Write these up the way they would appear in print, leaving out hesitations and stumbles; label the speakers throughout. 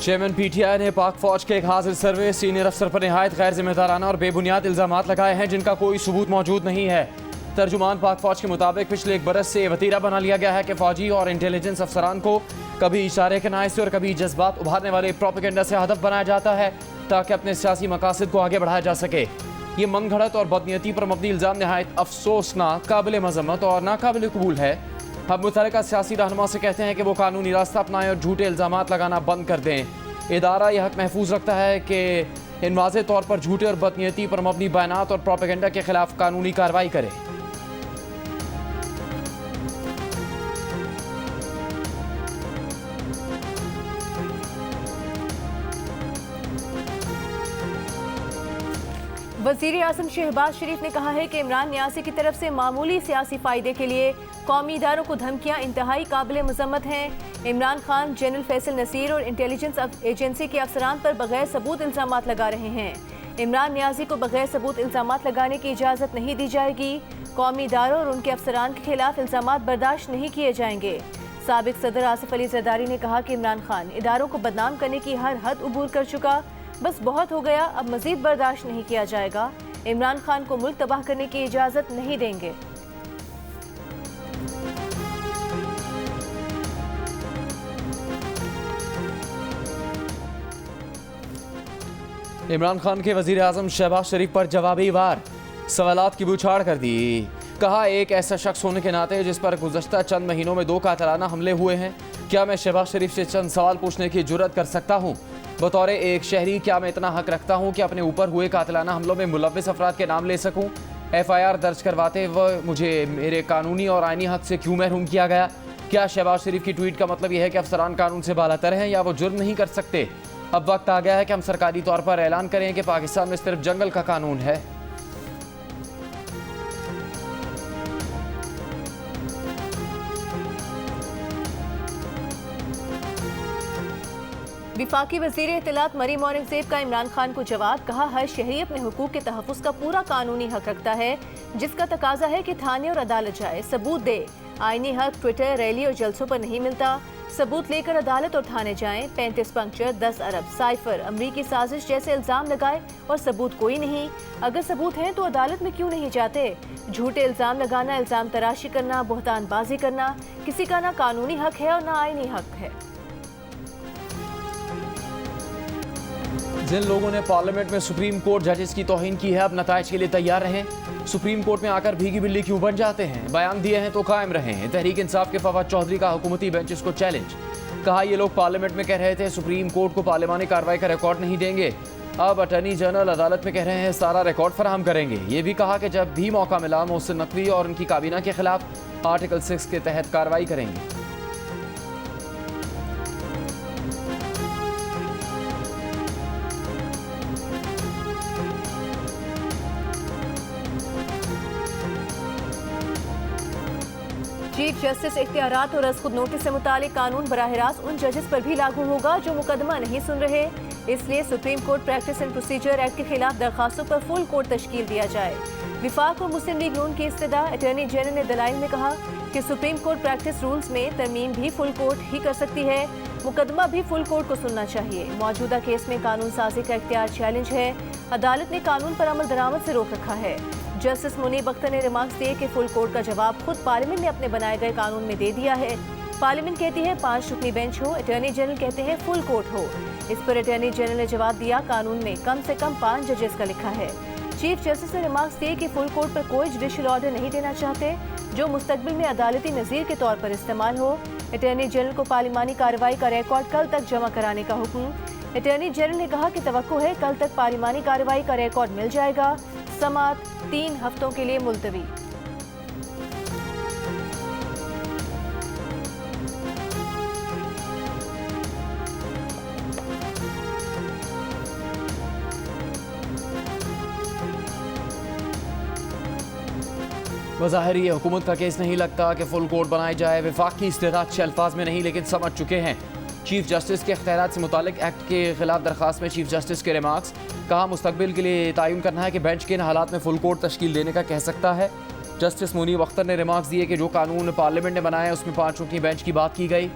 Speaker 1: Chairman PTI ने पाक फौज के एक हाजिर सर्वे सीनियर अफसर पर नहायत गैर जिम्मेदाराना और बेबुनियाद इल्जामात लगाए हैं जिनका कोई सबूत मौजूद नहीं है। तर्जुमान पाक फौज के मुताबिक पिछले एक बरस से वतीरा बना लिया गया है कि फौजी और इंटेलिजेंस अफसरान को कभी इशारे के नाए से और कभी जज्बात उभारने वाले प्रोपेगेंडा से हदफ बनाया जाता है ताकि अपने सियासी मकासद को आगे बढ़ाया जा सके। ये मनगढ़ंत और बदनीयती पर मबनी इल्ज़ाम नहायत अफसोसनाक, काबिल मजम्मत और नाकाबिल कबूल है। हम मुतल्लिका सियासी रहनुमा से कहते हैं कि वो कानूनी रास्ता अपनाएं और झूठे इल्ज़ामात लगाना बंद कर दें। इदारा यह हक महफूज रखता है कि इन वाज़ेह तौर पर झूठे और बदनीयती पर मबनी बयानात और प्रोपेगेंडा के खिलाफ कानूनी कार्रवाई करे।
Speaker 2: वज़ीर आज़म शहबाज शरीफ ने कहा है कि इमरान नियाज़ी की तरफ से मामूली सियासी फ़ायदे के लिए कौमी इदारों को धमकियाँ इंतहाई काबिल मज़म्मत हैं। इमरान खान जनरल फैसल नसीर और इंटेलिजेंस एजेंसी के अफसरान पर बगैर सबूत इल्ज़ामात लगा रहे हैं। इमरान नियाज़ी को बगैर सबूत इल्ज़ामात लगाने की इजाज़त नहीं दी जाएगी। कौमी इदारों और उनके अफसरान के खिलाफ इल्ज़ामात बर्दाश्त नहीं किए जाएंगे। साबिक़ सदर आसिफ अली ज़रदारी ने कहा कि इमरान खान इदारों को बदनाम करने की हर हद उबूर कर चुका, बस बहुत हो गया, अब मजीद बर्दाश्त नहीं किया जाएगा। इमरान खान को मुल्क तबाह करने की इजाज़त नहीं देंगे।
Speaker 1: इमरान खान के वज़ीर आज़म शहबाज शरीफ पर जवाबी वार, सवालात की बौछार कर दी। कहा, एक ऐसा शख्स होने के नाते जिस पर गुज़श्ता चंद महीनों में 2 कातलाना हमले हुए हैं, क्या मैं शहबाज शरीफ से चंद सवाल पूछने की जुर्रत कर सकता हूँ? बतौर एक शहरी क्या मैं इतना हक रखता हूँ कि अपने ऊपर हुए कातलाना हमलों में मुलव्विस अफराद के नाम ले सकूँ? FIR दर्ज करवाते वह मुझे मेरे कानूनी और आइनी हक से क्यों महरूम किया गया? क्या शहबाज शरीफ की ट्वीट का मतलब यह है कि अफसरान कानून से बालातर हैं या वो जुर्म नहीं कर सकते? अब वक्त आ गया है कि हम सरकारी तौर पर ऐलान करें कि पाकिस्तान में सिर्फ जंगल का कानून है।
Speaker 2: विफाकी वज़ीर इत्तलात मरीम औरंगज़ेब का इमरान खान को जवाब। कहा, हर शहरी अपने हुकूक के तहफ़्फ़ुज़ का पूरा कानूनी हक रखता है, जिसका तकाजा है कि थाने और अदालत जाए, सबूत दे। आईनी हक ट्विटर, रैली और जलसों पर नहीं मिलता। सबूत लेकर अदालत और थाने जाएं। 35 पंक्चर, 10 अरब, साइफर, अमरीकी साजिश जैसे इल्ज़ाम लगाए और सबूत कोई नहीं। अगर सबूत हैं तो अदालत में क्यों नहीं जाते? झूठे इल्ज़ाम लगाना, इल्ज़ाम तराशी करना, बहतानबाजी करना किसी का ना कानूनी हक है और ना आईनी हक है।
Speaker 1: जिन लोगों ने पार्लियामेंट में सुप्रीम कोर्ट जजेस की तौहीन की है, अब नताइज के लिए तैयार रहें। सुप्रीम कोर्ट में आकर भीगी बिल्ली क्यों बन जाते हैं? बयान दिए हैं तो कायम रहें। तहरीक इंसाफ के फवाद चौधरी का हुकूमती बेंचेस को चैलेंज। कहा, ये लोग पार्लियामेंट में कह रहे थे सुप्रीम कोर्ट को पार्लियामानी कार्रवाई का रिकॉर्ड नहीं देंगे, अब अटॉर्नी जनरल अदालत में कह रहे हैं सारा रिकॉर्ड फराहम करेंगे। ये भी कहा कि जब भी मौका मिला मोहसिन नकवी और उनकी काबीना के खिलाफ आर्टिकल 6 के तहत कार्रवाई करेंगे।
Speaker 2: चीफ जस्टिस इख्तियारात और खुद नोटिस से मुतालिक कानून बराह रास्त उन जजेस पर भी लागू होगा जो मुकदमा नहीं सुन रहे। इसलिए supreme court practice and procedure act के खिलाफ दरखास्तों पर फुल कोर्ट तश्कील दिया जाए। विफाक और मुस्लिम लीग नून की इस्तदा। अटॉर्नी जनरल ने दलाइल में कहा कि सुप्रीम कोर्ट प्रैक्टिस रूल्स में तरमीम भी फुल कोर्ट ही कर सकती है, मुकदमा भी फुल कोर्ट को सुनना चाहिए। मौजूदा केस में कानून साजी का इख्तियार चैलेंज है। अदालत ने कानून पर अमल दरामद से रोक रखा है। जस्टिस मुनीब अख्तर ने रिमार्क्स दिए कि फुल कोर्ट का जवाब खुद पार्लियामेंट ने अपने बनाए गए कानून में दे दिया है। पार्लियामेंट कहती है 5 रुकनी बेंच हो, अटॉर्नी जनरल कहते हैं फुल कोर्ट हो। इस पर अटॉर्नी जनरल ने जवाब दिया, कानून में कम से कम 5 जजेस का लिखा है। चीफ जस्टिस ने रिमार्क्स दिए कि फुल कोर्ट पर कोई जुडिशल ऑर्डर नहीं देना चाहते जो मुस्तकबिल में अदालती नज़ीर के तौर पर इस्तेमाल हो। अटॉर्नी जनरल को पार्लिमानी कार्रवाई का रिकॉर्ड कल तक जमा कराने का हुक्म। अटॉर्नी जनरल ने कहा कि तवक्को है कल तक पार्लिमानी कार्रवाई का रिकॉर्ड मिल जाएगा। समात 3 हफ्तों के लिए मुलतवी।
Speaker 1: बज़ाहिर ये हुकूमत का केस नहीं लगता कि फुल कोर्ट बनाई जाए। विफाक की इस्तेदाद अच्छे अल्फाज में नहीं लेकिन समझ चुके हैं। चीफ जस्टिस के इख्तियारात से मुतालिक एक्ट के खिलाफ दरखास्त में चीफ जस्टिस के रिमार्क्स। कहा, मुस्तकबिल के लिए तयन करना है कि बेंच के इन हालात में फुल कोर्ट तश्कील देने का कह सकता है। जस्टिस मुनीब अख्तर ने रिमार्क्स दिए कि जो कानून पार्लियामेंट ने बनाया उसमें 5 रुकनी बेंच की बात की गई।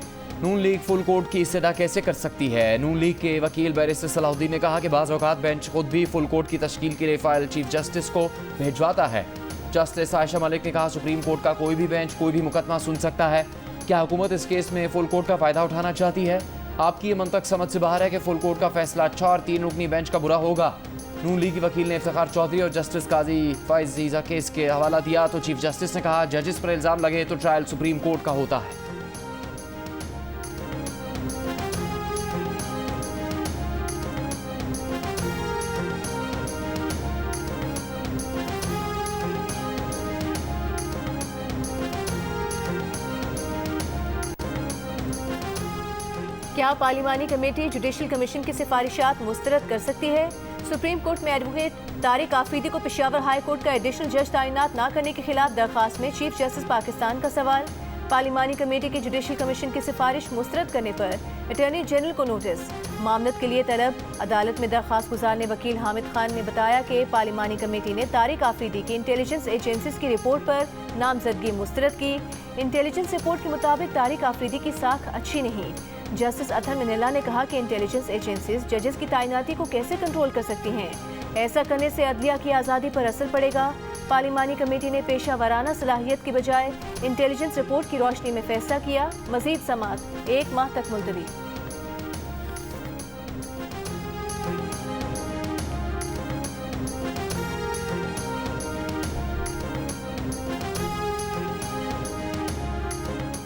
Speaker 1: नून लीग फुल कोर्ट की इस्तदा कैसे कर सकती है? नून लीग के वकील बैरिस्टर सलाहुद्दीन ने कहा कि बाज़ औक़ात बेंच खुद भी फुल कोर्ट की तश्कील के लिए फाइल चीफ जस्टिस को भिजवाता है। जस्टिस आयशा मलिक ने कहा सुप्रीम कोर्ट का कोई भी बेंच कोई भी मुकदमा सुन सकता है। क्या हुकूमत इस केस में फुल कोर्ट का फ़ायदा उठाना चाहती है? आपकी ये मंतक समझ से बाहर है कि फुल कोर्ट का फैसला 4 और 3 रुकनी बेंच का बुरा होगा। नून लीग के वकील ने इफ्तिखार चौधरी और जस्टिस काजी फाइज़ केस के हवाला दिया तो चीफ जस्टिस ने कहा जजिस पर इल्ज़ाम लगे तो ट्रायल सुप्रीम कोर्ट का होता है।
Speaker 2: क्या पार्लिमानी कमेटी जुडिशल कमीशन की सिफारिशात मुस्तरद कर सकती है? सुप्रीम कोर्ट में एडवोकेट तारिक आफरीदी को पेशावर हाई कोर्ट का एडिशनल जज तैनात न करने के खिलाफ दरखास्त में चीफ जस्टिस पाकिस्तान का सवाल। पार्लिमानी कमेटी की जुडिशल कमीशन की सिफारिश मुस्तरद करने पर अटॉर्नी जनरल को नोटिस। मामलत के लिए तलब। अदालत में दरखास्त गुजारने वकील हामिद खान ने बताया कि पार्लिमानी कमेटी ने तारिक आफरीदी की इंटेलिजेंस एजेंसीज की रिपोर्ट पर नामजदगी मुस्तरद की। इंटेलिजेंस रिपोर्ट के मुताबिक तारिक आफरीदी की साख अच्छी नहीं। जस्टिस अतहर मिनेला ने कहा कि इंटेलिजेंस एजेंसीज जजेस की तैनाती को कैसे कंट्रोल कर सकती हैं? ऐसा करने से अदलिया की आज़ादी पर असर पड़ेगा। पार्लिमानी कमेटी ने पेशा वाराना सलाहियत की बजाय इंटेलिजेंस रिपोर्ट की रोशनी में फैसला किया। मजीद समाअत 1 माह तक मुलतवी।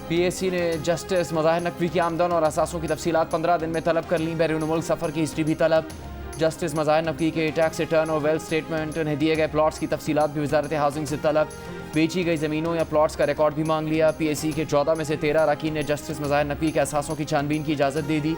Speaker 1: PAC ने जस्टिस मज़ाहिर नकवी की आमदन और असासों की तफसीलात 15 दिन में तलब कर ली। बैरून मुल्क सफ़र की हिस्ट्री भी तलब। जस्टिस मज़ाहिर नकवी के टैक्स रिटर्न और वेल्थ स्टेटमेंट, उन्हें दिए गए प्लॉट्स की तफसीलात भी वजारत हाउसिंग से तलब। बेची गई ज़मीनों या प्लॉट्स का रिकॉर्ड भी मांग लिया। PAC के 14 में से 13 अरकान ने जस्टिस मज़ाहिर नकवी के असासों की छानबीन की इजाज़त दे दी।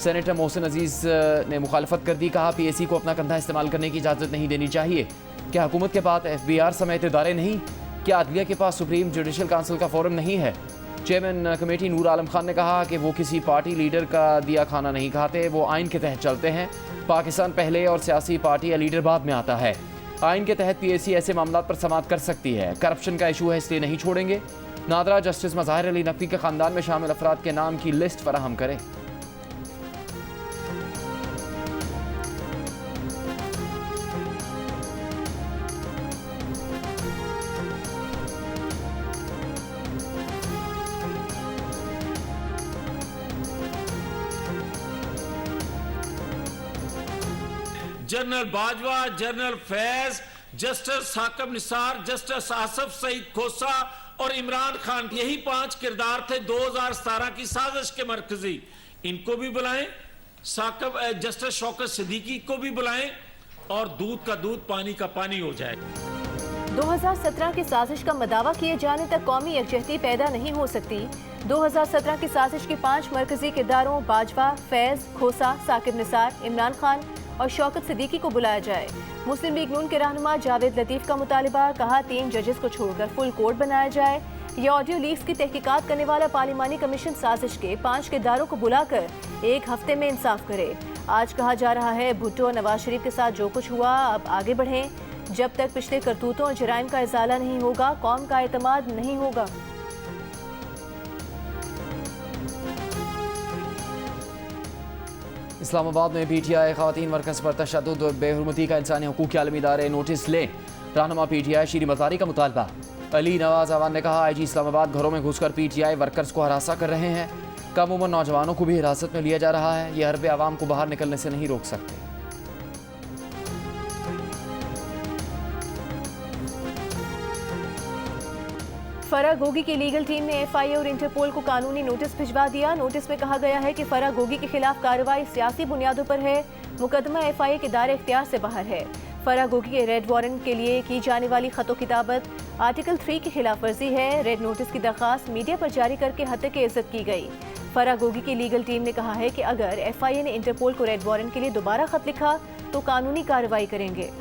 Speaker 1: सेनेटर मोहसिन अजीज़ ने मुखालफत कर दी। कहा PAC को अपना कंधा इस्तेमाल करने की इजाज़त नहीं देनी चाहिए। क्या हुकूमत के पास FBR समेत इदारे नहीं? क्या अदलिया के पास सुप्रीम जुडिशल काउंसिल का फोरम नहीं है? चेयरमैन कमेटी नूर आलम खान ने कहा कि वो किसी पार्टी लीडर का दिया खाना नहीं खाते, वो आइन के तहत चलते हैं। पाकिस्तान पहले और सियासी पार्टी या लीडर बाद में आता है। आइन के तहत PAC ऐसे मामला पर समाअत कर सकती है। करप्शन का इशू है इसलिए नहीं छोड़ेंगे। नादरा जस्टिस मज़ाहिर अली नकवी के ख़ानदान में शामिल अफराद के नाम की लिस्ट फराहम करें।
Speaker 3: General Bajwa, general Faiz, justice Saqib Nisar, justice Asif Saeed Khosa और इमरान खान, यही 5 किरदार थे 2017 की साजिश के मरकजी। इनको भी बुलाएं, साकिब जस्टिस शौकत सिद्दीकी को भी बुलाएं और दूध का दूध पानी का पानी हो जाए।
Speaker 2: 2017 की साजिश का मदावा किए जाने तक कौमी यकजहती पैदा नहीं हो सकती। 2017 की साजिश के 5 मरकजी किरदारों बाजवा, फैज, खोसा, साकिब निसार, इमरान खान और शौकत सिद्दीकी को बुलाया जाए। मुस्लिम लीग नून के रहनुमा जावेद लतीफ का मुतालिबा। कहा 3 जजेस को छोड़कर फुल कोर्ट बनाया जाए। यह ऑडियो लीक्स की तहकीकात करने वाला पार्लिमानी कमीशन साजिश के 5 किरदारों को बुलाकर 1 हफ्ते में इंसाफ करे। आज कहा जा रहा है भुट्टो और नवाज शरीफ के साथ जो कुछ हुआ अब आगे बढ़ें। जब तक पिछले करतूतों और जराइम का इजाला नहीं होगा कौम का एतमाद नहीं होगा।
Speaker 1: इस्लामाबाद में PTI ख़वातीन मरकज़ पर तशद्दुद और बेहुरमती का इंसानी हकूक़ के आलमी इदारे नोटिस लें। रहनुमा PTI शीरी मज़ारी का मुतालबा। अली नवाज अवान ने कहा IG इस्लामाबाद घरों में घुसकर PTI वर्कर्स को हरासा कर रहे हैं। कम उम्र नौजवानों को भी हिरासत में लिया जा रहा है। यह हरबे आवाम को बाहर निकलने से नहीं रोक सकते।
Speaker 2: फराह गोगी की लीगल टीम ने FIA और इंटरपोल को कानूनी नोटिस भिजवा दिया। नोटिस में कहा गया है कि फराह गोगी के खिलाफ कार्रवाई सियासी बुनियादों पर है। मुकदमा FIA के दायरे इख्तियार से बाहर है। फराह गोगी के रेड वारंट के लिए की जाने वाली खतो किताबत आर्टिकल 3 की खिलाफ वर्जी है। रेड नोटिस की दरखास्त मीडिया पर जारी करके हत्या की इज्जत की गई। फराह गोगी की लीगल टीम ने कहा है कि अगर FIA ने इंटरपोल को रेड वारंट के लिए दोबारा खत लिखा तो कानूनी कार्रवाई करेंगे।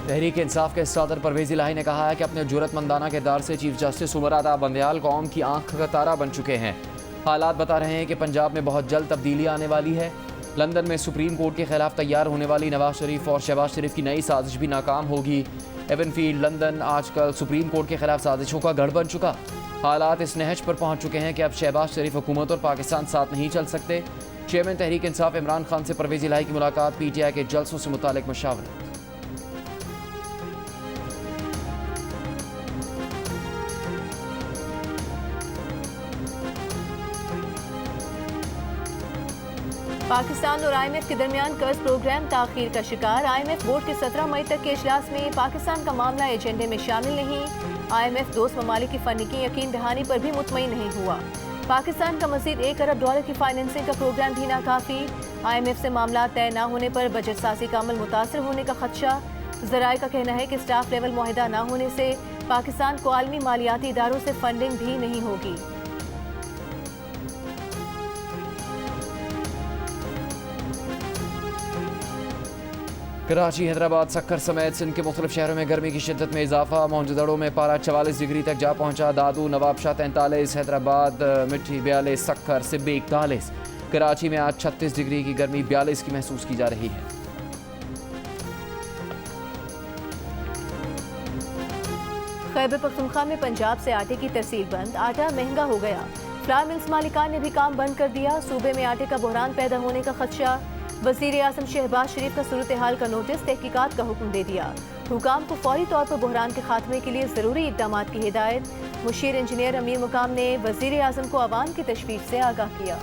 Speaker 1: तहरीक इंसाफ के सदर परवेज़ इलाही ने कहा है कि अपने जुर्रतमंदाना किरदार से चीफ जस्टिस उमर अता बंदयाल कौम की आंख का तारा बन चुके हैं। हालात बता रहे हैं कि पंजाब में बहुत जल्द तब्दीली आने वाली है। लंदन में सुप्रीम कोर्ट के खिलाफ तैयार होने वाली नवाज शरीफ और शहबाज शरीफ की नई साजिश भी नाकाम होगी। एवनफील्ड लंदन आजकल सुप्रीम कोर्ट के खिलाफ साजिशों का गढ़ बन चुका। हालात इस नहज पर पहुंच चुके हैं कि अब शहबाज शरीफ हुकूमत और पाकिस्तान साथ नहीं चल सकते। चेयरमैन तहरीक इंसाफ इमरान खान से परवेज इलाही की मुलाकात, PTI के जलसों से मुतालिक मशावरत।
Speaker 2: पाकिस्तान और IMF के दरमियान कर्ज प्रोग्राम ताखीर का शिकार। IMF बोर्ड के 17 मई तक के इजलास में पाकिस्तान का मामला एजेंडे में शामिल नहीं। IMF दोस्त ममालिक की फंडिंग यकीन दहानी पर भी मुतमईन नहीं हुआ। पाकिस्तान का मजीद $1 अरब की फाइनेंसिंग का प्रोग्राम भी नाकाफी। IMF से मामला तय न होने पर बजट साजी का अमल मुतासर होने का खदशा। जराए का कहना है कि स्टाफ लेवल मुआहिदा न होने से पाकिस्तान को आलमी मालियाती इदारों से फंडिंग भी नहीं होगी।
Speaker 1: कराची, हैदराबाद, सक्खर समेत सिंध के मुख्तलिफ शहरों में गर्मी की शिद्दत में इजाफा। मोहनजोदड़ो में पारा 44 डिग्री तक जा पहुंचा। दादू, नवाबशाह 43, हैदराबाद, मिठी 42, सक्खर, सिब्बी 41। कराची में आज 36 डिग्री की गर्मी 42 की महसूस की जा रही है।
Speaker 2: खैबर पख्तूनख्वा में पंजाब से आटे की तरसील बंद। आटा महंगा हो गया। फ्लावर मिल्स मालिकान ने भी काम बंद कर दिया। सूबे में आटे का बहरान पैदा होने का खदशा। वज़ीर आज़म शहबाज शरीफ का सूरत हाल का नोटिस, तहकीकात का हुक्म दे दिया। हुकाम को फौरी तौर पर बहरान के खात्मे के लिए ज़रूरी इक़दाम की हिदायत। मुशीर इंजीनियर अमीर मुकाम ने वज़ीर आज़म को अवाम की तशवीश से आगाह किया।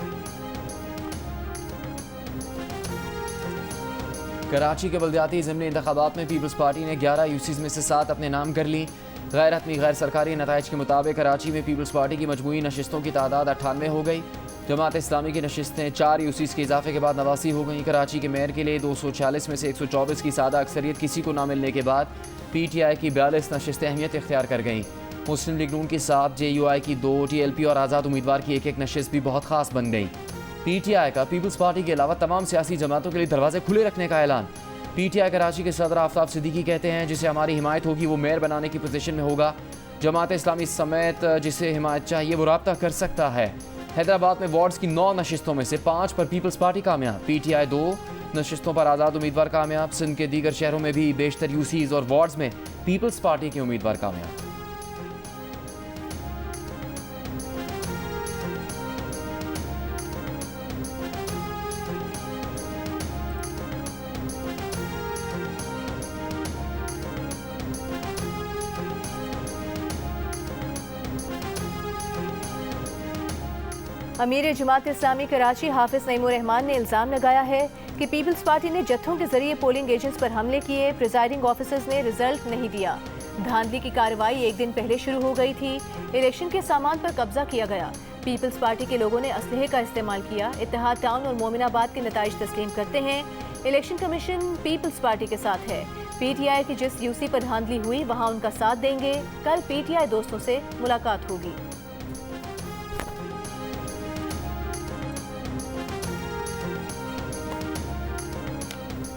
Speaker 1: कराची के बल्दियाती ज़िमनी इंतखाबात में पीपल्स पार्टी ने 11 यूसीज़ में से 7 अपने नाम कर ली। गैर हतमी गैर सरकारी नताइज के मुताबिक कराची में पीपल्स पार्टी की मजमूई नशिस्तों की तादाद 98 हो गई। जमात इस्लामी की नशिस्तें 4 यूसीज़ के इजाफे के बाद 89 हो गई। कराची के मेयर के लिए 246 में से 124 की सादा अक्सरियत किसी को ना मिलने के बाद PTI की 42 नशिस्तें अहमियत इख्तियार कर गईं। मुस्लिम लीग नून की 7, JUI की 2, TLP और आज़ाद उम्मीदवार की एक नशिस्त भी बहुत खास बन गई। PTI का पीपल्स पार्टी के अलावा तमाम सियासी जमातों के लिए दरवाजे खुले रखने का ऐलान। PTI कराची के सदर आफ्ताब सिद्दीकी कहते हैं जिसे हमारी हिमायत होगी वो मेयर बनाने की पोजीशन में होगा। जमात इस्लामी समेत जिसे हिमायत चाहिए वो राब्ता कर सकता है। हैदराबाद में वार्ड्स की 9 नशिस्तों में से 5 पर पीपल्स पार्टी कामयाब। PTI 2 नशिस्तों पर आज़ाद उम्मीदवार कामयाब। सिंध के दीगर शहरों में भी बेशतर यूसीज़ और वार्ड्स में पीपल्स पार्टी के उम्मीदवार कामयाब।
Speaker 2: अमीर जमात इस्लामी कराची हाफिज नईमुर रहमान ने इल्ज़ाम लगाया है कि पीपल्स पार्टी ने जत्थों के जरिए पोलिंग एजेंट्स पर हमले किए। प्रिजाइडिंग ऑफिसर्स ने रिजल्ट नहीं दिया। धांधली की कार्रवाई एक दिन पहले शुरू हो गई थी। इलेक्शन के सामान पर कब्जा किया गया। पीपल्स पार्टी के लोगों ने असलहे का इस्तेमाल किया। इत्तेहाद टाउन और मोमिनाबाद के नताइज तस्लीम करते हैं। इलेक्शन कमीशन पीपल्स पार्टी के साथ है। PTI की जिस यूसी पर धांधली हुई वहाँ उनका साथ देंगे। कल PTI दोस्तों से मुलाकात होगी।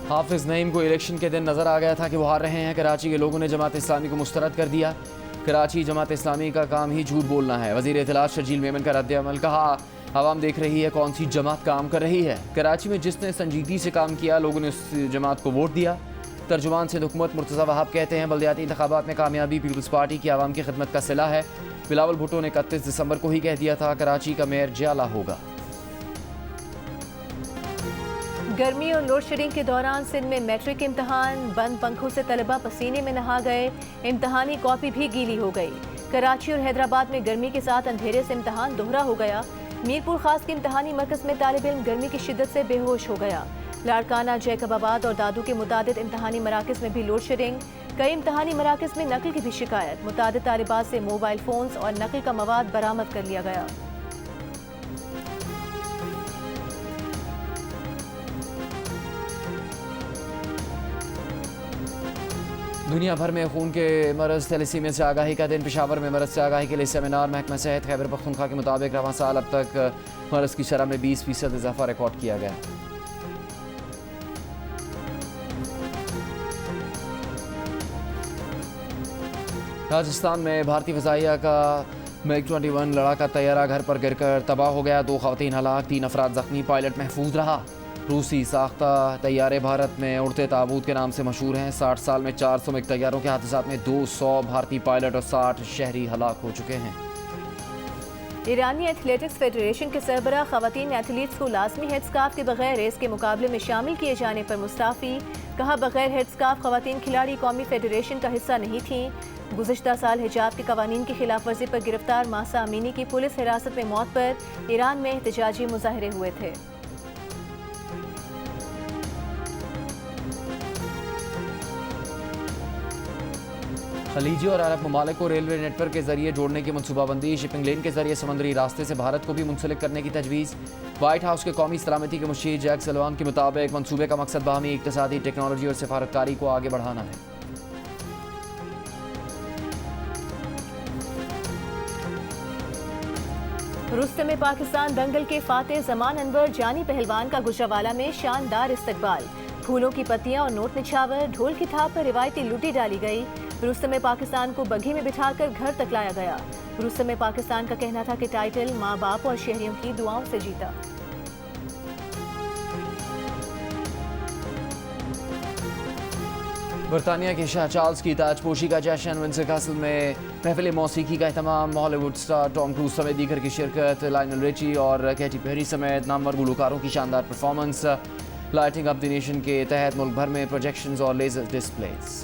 Speaker 1: हाफिज नईम को इलेक्शन के दिन नजर आ गया था कि वो हार रहे हैं। कराची के लोगों ने जमात इस्लामी को मुस्तरद कर दिया। कराची जमात इस्लामी का काम ही झूठ बोलना है। वज़ीर इत्तलात शर्जील मेमन का रद्द-ए-अमल, कहा आवाम देख रही है कौन सी जमात काम कर रही है। कराची में जिसने संजीदगी से काम किया लोगों ने उस जमात को वोट दिया। तर्जुमान से हुकूमत मुर्तज़ा वहाब कहते हैं बल्दियाती इंतखाबात में कामयाबी पीपल्स पार्टी की आवाम की खिदमत का सिला है। बिलावल भुट्टो ने 31 दिसंबर को ही कह दिया था कराची का मेयर जियाला होगा।
Speaker 2: गर्मी और लोड शेडिंग के दौरान सिंध में मैट्रिक इम्तहान बंद पंखों से तलबा पसीने में नहा गए। इम्तहानी कॉपी भी गीली हो गई। कराची और हैदराबाद में गर्मी के साथ अंधेरे से इम्तहान दोहरा हो गया। मीरपुर खास के इम्तहानी मरकज में तालिब इल्म गर्मी की शिद्दत से बेहोश हो गया। लाड़काना, जैकबाबाद और दादू के मुतादिद इम्तहानी मराकज में भी लोड शेडिंग। कई इम्तहानी मराकज में नकल की भी शिकायत। मुतादिद तालिबात से मोबाइल फोन्स और नकल का मवाद बरामद कर लिया गया।
Speaker 1: दुनिया भर में खून के मरज़ थैलेसीमिया से आगाही का दिन। पेशावर में मरज़ से आगाही के लिए सेमिनार। महकमा सेहत खैबर पख्तूनख्वा के मुताबिक रवां साल अब तक मरज़ की शरह में 20% इजाफा रिकॉर्ड किया गया। राजस्थान में भारतीय फ़ज़ाइया का MiG-21 लड़ाका तैयारा घर पर गिरकर तबाह हो गया। 2 ख़वातीन हलाक, 3 अफराद ज़ख्मी। पायलट महफूज रहा। रूसी साख्ता तैयारे भारत में उड़ते ताबूत के नाम से मशहूर हैं। 60 साल में 400 तैयारों के हादसात में 200 भारतीय पायलट और 60 शहरी हलाक हो चुके हैं।
Speaker 2: ईरानी एथलेटिक्स फेडरेशन के सरबराह खवातीन एथलीट्स को लाजमी हेडस्कार्फ के बगैर रेस के मुकाबले में शामिल किए जाने पर मुस्ताफ़ी। कहा, बगैर हेडस्कार्फ खवातीन खिलाड़ी कौमी फेडरेशन का हिस्सा नहीं थी। गुज़िश्ता साल हिजाब के कवानीन की खिलाफ वर्जी पर गिरफ्तार मासा अमीनी की पुलिस हिरासत में मौत पर ईरान में एहतजाजी मुजाहरे हुए थे।
Speaker 1: खलीजी और अरब ममालिक को रेलवे नेटवर्क के जरिए जोड़ने की मनसूबाबंदी। शिपिंग लेन के जरिए समुद्री रास्ते से भारत को भी मुंसलिक करने की तजवीज़। व्हाइट हाउस के कौमी सलामती के मुशीर जैक सलवान के मुताबिक मनसूबे का मकसद बाहमी इक्तसादी, टेक्नोलॉजी और सिफारतकारी को आगे बढ़ाना है।
Speaker 2: रुस्तम पाकिस्तान दंगल के फातेह जमान अनवर जानी पहलवान का गुजरावाला में शानदार इस्तकबाल। फूलों की पत्तियां और नोट निछावर, ढोल की थाप पर रिवायती लुटी डाली गई। रुस्तम पाकिस्तान को बग्घी में बिठाकर घर तक लाया गया। रुस्तम पाकिस्तान का कहना था कि टाइटल माँ बाप और शहरियों की दुआओं से जीता।
Speaker 1: बरतानिया के शाह चार्ल्स की ताजपोशी का जश्न। विंडसर कैसल में महफिल मौसीकी का एहतमाम। हॉलीवुड स्टार टॉम क्रूज समेत दीगर की शिरकत। लायनल रिची और कैटी पेरी समेत नामवर गुलकारों की शानदार performance. Lighting up the nation के तहत मुल्क भर में प्रोजेक्शंस और लेजर डिस्प्लेज।